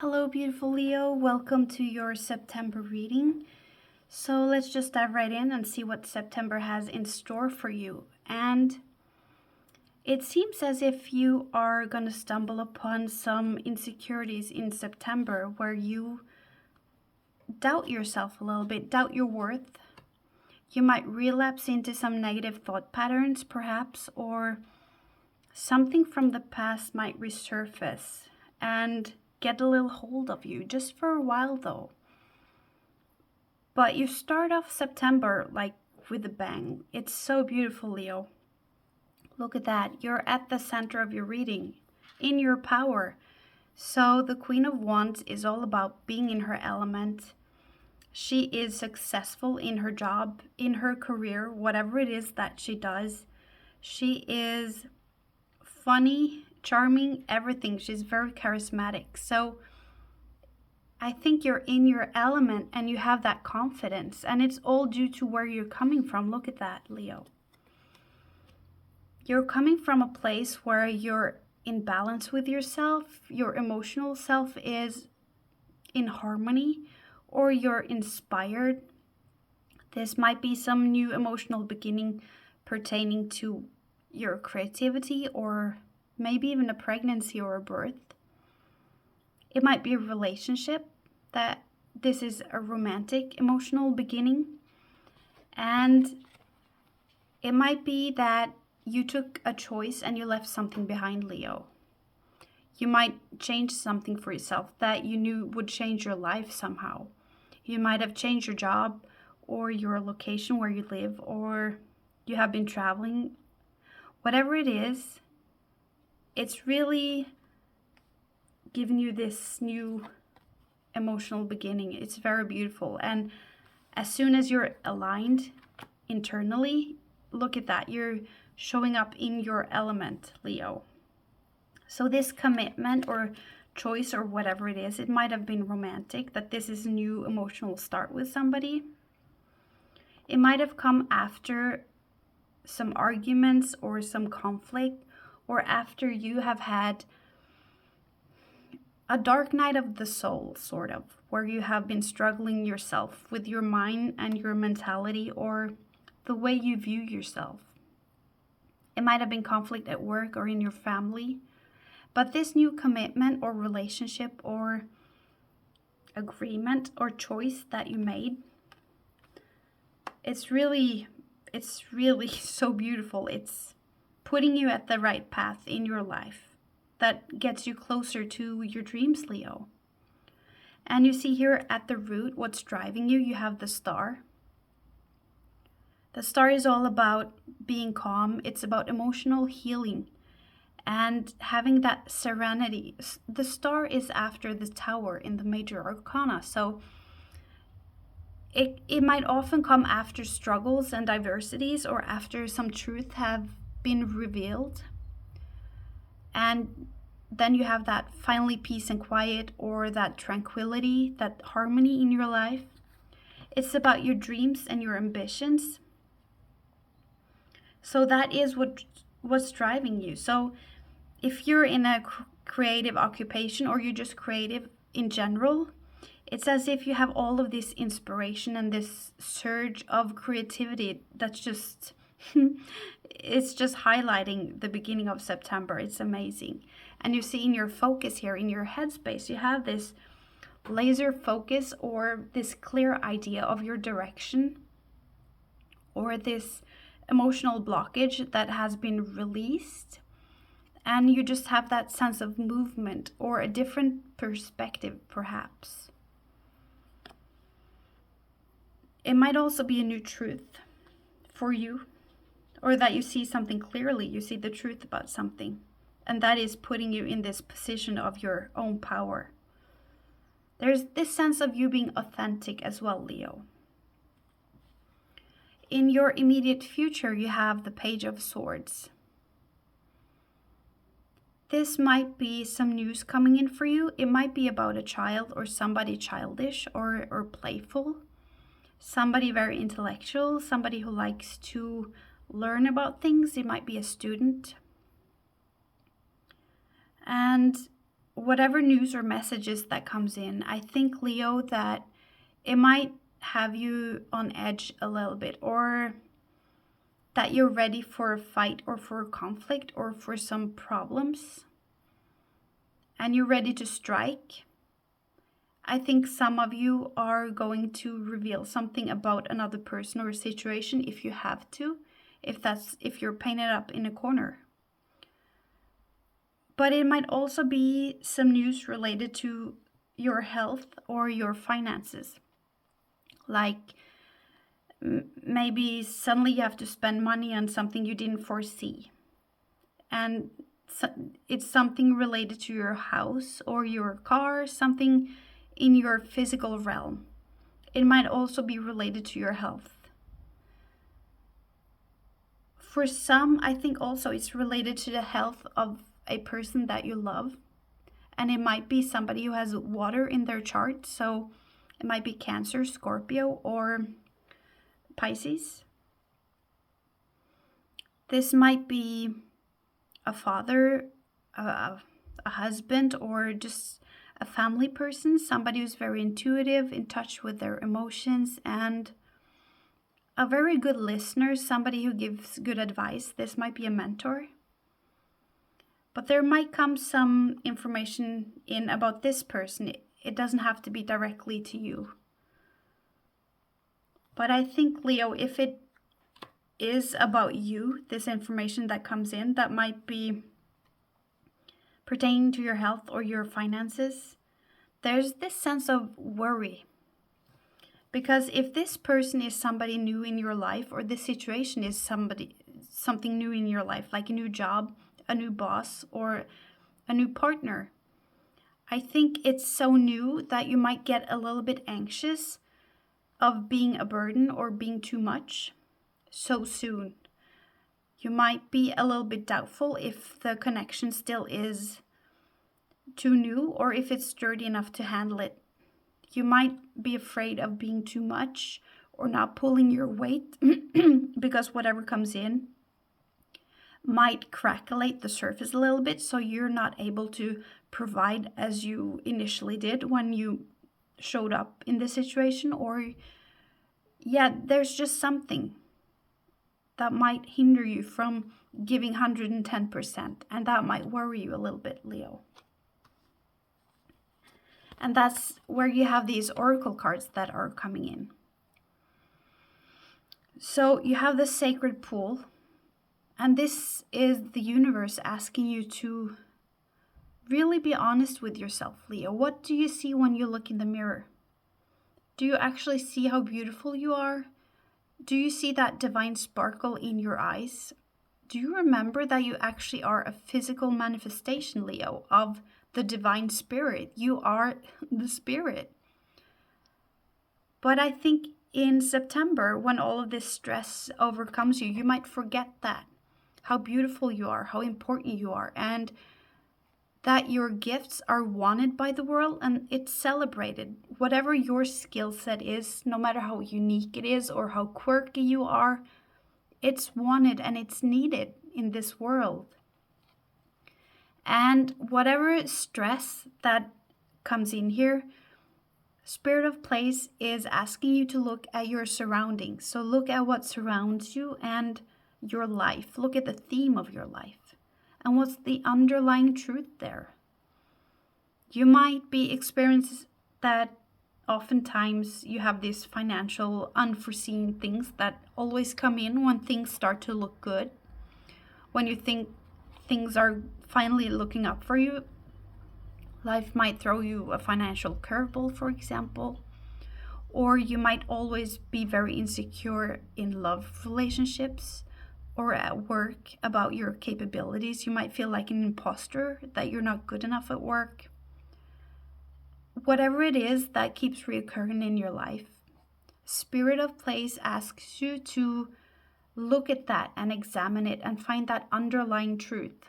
Hello, beautiful Leo. Welcome to your September reading. So let's just dive right in and see what September has in store for you. And it seems as if you are going to stumble upon some insecurities in September where you doubt yourself a little bit, doubt your worth. You might relapse into some negative thought patterns, perhaps, or something from the past might resurface and get a little hold of you, just for a while though. But you start off September like with a bang. It's so beautiful, Leo. Look at that. You're at the center of your reading, in your power. So the Queen of Wands is all about being in her element. She is successful in her job, in her career, whatever it is that she does. She is funny, charming, everything. She's very charismatic. So I think you're in your element and you have that confidence, and it's all due to where you're coming from. Look at that, Leo. You're coming from a place where you're in balance with yourself, your emotional self is in harmony, or you're inspired. This might be some new emotional beginning pertaining to your creativity, or maybe even a pregnancy or a birth. It might be a relationship, that this is a romantic emotional beginning. And it might be that you took a choice and you left something behind, Leo. You might change something for yourself that you knew would change your life somehow. You might have changed your job or your location where you live, or you have been traveling. Whatever it is, it's really giving you this new emotional beginning. It's very beautiful. And as soon as you're aligned internally, look at that. You're showing up in your element, Leo. So this commitment or choice or whatever it is, it might have been romantic, that this is a new emotional start with somebody. It might have come after some arguments or some conflict, or after you have had a dark night of the soul, sort of, where you have been struggling yourself with your mind and your mentality, or the way you view yourself. It might have been conflict at work or in your family. But this new commitment or relationship or agreement or choice that you made, it's really so beautiful. It's putting you at the right path in your life that gets you closer to your dreams, Leo. And you see here at the root what's driving you. You have the star. The star is all about being calm. It's about emotional healing and having that serenity. The star is after the tower in the major arcana. So it might often come after struggles and diversities, or after some truth have been revealed. And then you have that finally peace and quiet, or that tranquility, that harmony in your life. It's about your dreams and your ambitions. So that is what's driving you. So if you're in a creative occupation, or you're just creative in general, it's as if you have all of this inspiration and this surge of creativity that's just it's just highlighting the beginning of September. It's amazing. And you see in your focus here, in your headspace, you have this laser focus, or this clear idea of your direction, or this emotional blockage that has been released. And you just have that sense of movement, or a different perspective, perhaps. It might also be a new truth for you, or that you see something clearly. You see the truth about something, and that is putting you in this position of your own power. There's this sense of you being authentic as well, Leo. In your immediate future, you have the Page of Swords. This might be some news coming in for you. It might be about a child, or somebody childish or playful. Somebody very intellectual, somebody who likes to learn about things. It might be a student. And whatever news or messages that comes in, I think, Leo, that it might have you on edge a little bit, or that you're ready for a fight or for a conflict or for some problems, and you're ready to strike. I think some of you are going to reveal something about another person or situation if you have to, if you're painted up in a corner. But it might also be some news related to your health or your finances. Like maybe suddenly you have to spend money on something you didn't foresee. And it's something related to your house or your car, something in your physical realm. It might also be related to your health. For some, I think also it's related to the health of a person that you love. And it might be somebody who has water in their chart. So it might be Cancer, Scorpio, or Pisces. This might be a father, a husband, or just a family person, somebody who's very intuitive, in touch with their emotions, and a very good listener, somebody who gives good advice. This might be a mentor. But there might come some information in about this person. It doesn't have to be directly to you. But I think, Leo, if it is about you, this information that comes in, that might be pertaining to your health or your finances, there's this sense of worry. Because if this person is somebody new in your life, or this situation is something new in your life, like a new job, a new boss, or a new partner, I think it's so new that you might get a little bit anxious of being a burden or being too much so soon. You might be a little bit doubtful if the connection still is too new or if it's sturdy enough to handle it. You might be afraid of being too much or not pulling your weight because whatever comes in might crackleate the surface a little bit, so you're not able to provide as you initially did when you showed up in this situation. Or there's just something that might hinder you from giving 110%, and that might worry you a little bit, Leo. And that's where you have these oracle cards that are coming in. So you have the sacred pool, and this is the universe asking you to really be honest with yourself, Leo. What do you see when you look in the mirror? Do you actually see how beautiful you are? Do you see that divine sparkle in your eyes? Do you remember that you actually are a physical manifestation, Leo, of the divine spirit? You are the spirit. But I think in September, when all of this stress overcomes you, you might forget that. How beautiful you are, how important you are, and that your gifts are wanted by the world and it's celebrated. Whatever your skill set is, no matter how unique it is or how quirky you are, it's wanted and it's needed in this world. And whatever stress that comes in here, Spirit of Place is asking you to look at your surroundings. So look at what surrounds you and your life. Look at the theme of your life. And what's the underlying truth there? You might be experiencing that oftentimes you have these financial unforeseen things that always come in when things start to look good. When you think things are finally looking up for you, life might throw you a financial curveball, for example. Or you might always be very insecure in love relationships or at work about your capabilities. You might feel like an imposter, that you're not good enough at work. Whatever it is that keeps reoccurring in your life, Spirit of Place asks you to look at that and examine it and find that underlying truth.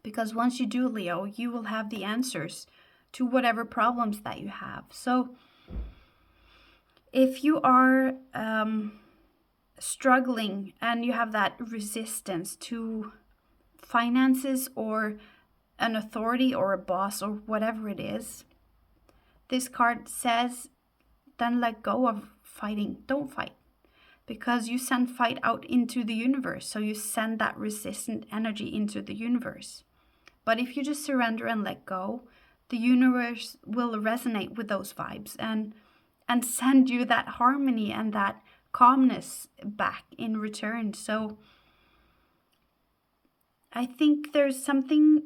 Because once you do, Leo, you will have the answers to whatever problems that you have. So if you are struggling and you have that resistance to finances or an authority or a boss or whatever it is, this card says, then let go of fighting. Don't fight, because you send fight out into the universe. So you send that resistant energy into the universe. But if you just surrender and let go, the universe will resonate with those vibes and send you that harmony and that calmness back in return. So I think there's something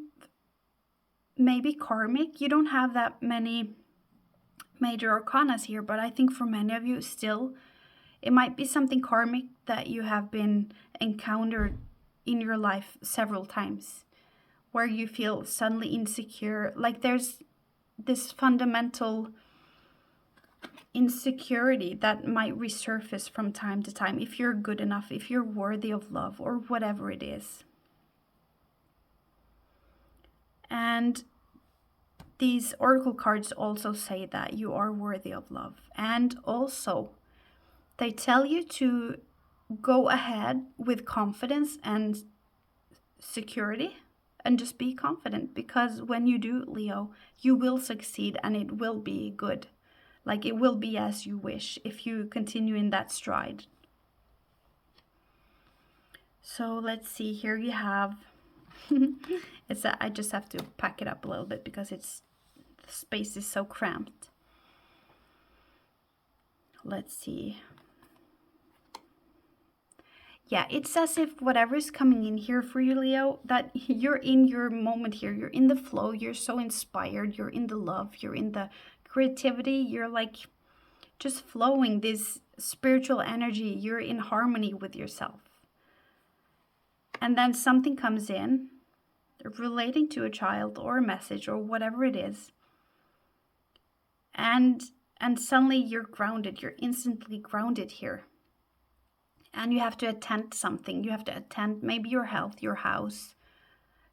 maybe karmic. You don't have that many major arcanas here, but I think for many of you still, it might be something karmic that you have been encountered in your life several times, where you feel suddenly insecure. Like there's this fundamental insecurity that might resurface from time to time, if you're good enough, if you're worthy of love, or whatever it is. And these oracle cards also say that you are worthy of love. And also, they tell you to go ahead with confidence and security and just be confident, because when you do, Leo, you will succeed and it will be good. Like it will be as you wish if you continue in that stride. So let's see, here you have, I just have to pack it up a little bit because the space is so cramped. Let's see. Yeah, it's as if whatever is coming in here for you, Leo, that you're in your moment here. You're in the flow. You're so inspired. You're in the love. You're in the creativity. You're like just flowing this spiritual energy. You're in harmony with yourself. And then something comes in relating to a child or a message or whatever it is. And suddenly you're grounded. You're instantly grounded here. And you have to attend something. You have to attend maybe your health, your house,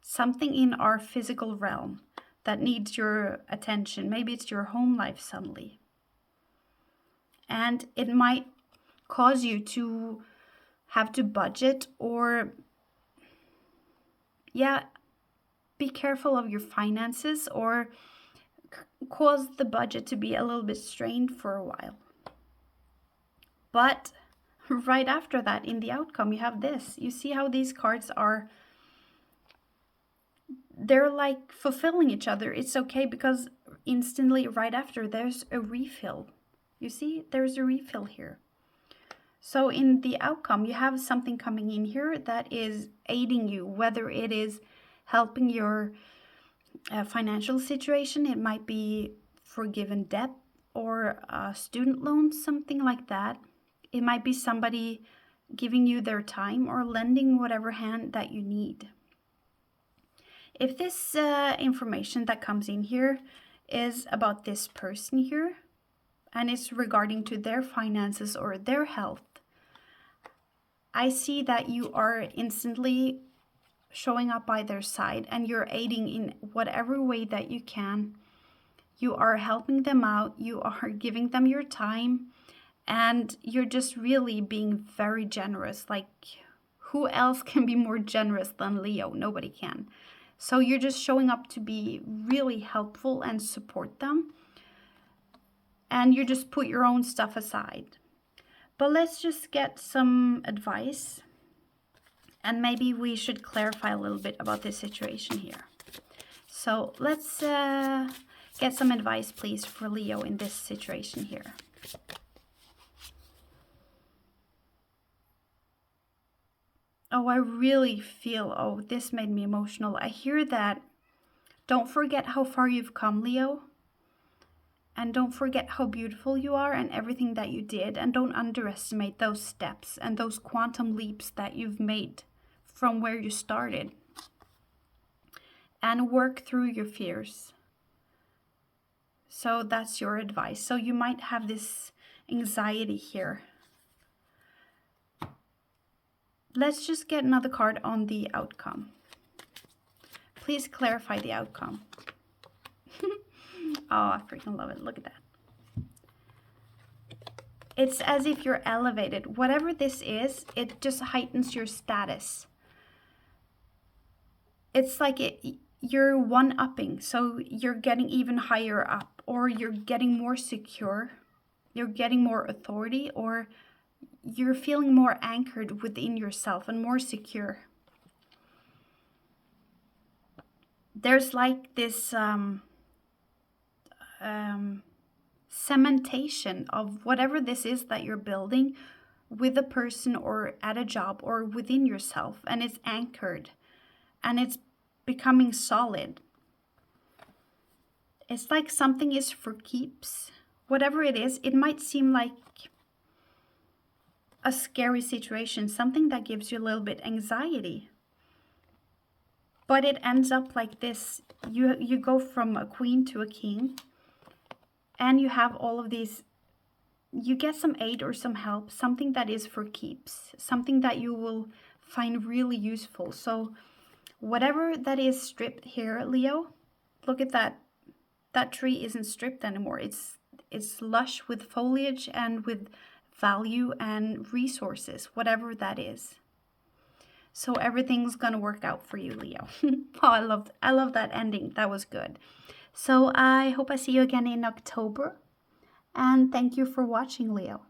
something in our physical realm that needs your attention. Maybe it's your home life suddenly. And it might cause you to have to budget or, be careful of your finances, or cause the budget to be a little bit strained for a while. But right after that, in the outcome, you have this. You see how these cards are, they're like fulfilling each other. It's okay, because instantly right after, there's a refill. You see, there's a refill here. So in the outcome, you have something coming in here that is aiding you, whether it is helping your financial situation. It might be forgiven debt or student loans, something like that. It might be somebody giving you their time or lending whatever hand that you need. If this information that comes in here is about this person here, and it's regarding to their finances or their health, I see that you are instantly showing up by their side and you're aiding in whatever way that you can. You are helping them out. You are giving them your time. And you're just really being very generous. Like, who else can be more generous than Leo? Nobody can. So you're just showing up to be really helpful and support them. And you just put your own stuff aside. But let's just get some advice. And maybe we should clarify a little bit about this situation here. So let's get some advice, please, for Leo in this situation here. Oh, I really feel, this made me emotional. I hear that. Don't forget how far you've come, Leo. And don't forget how beautiful you are and everything that you did. And don't underestimate those steps and those quantum leaps that you've made from where you started. And work through your fears. So that's your advice. So you might have this anxiety here. Let's just get another card on the outcome. Please clarify the outcome. Oh, I freaking love it. Look at that. It's as if you're elevated. Whatever this is, it just heightens your status. It's like you're one-upping, so you're getting even higher up, or you're getting more secure, you're getting more authority, or you're feeling more anchored within yourself and more secure. There's like this cementation of whatever this is that you're building with a person or at a job or within yourself, and it's anchored and it's becoming solid. It's like something is for keeps. Whatever it is, it might seem like a scary situation, something that gives you a little bit anxiety. But it ends up like this. You go from a queen to a king, and you have all of these, you get some aid or some help, something that is for keeps, something that you will find really useful. So whatever that is stripped here, Leo, look at that. That tree isn't stripped anymore. It's lush with foliage and with value and resources, whatever that is. So everything's gonna work out for you, Leo. Oh, I love that ending. That was good. So I hope I see you again in October. And thank you for watching, Leo.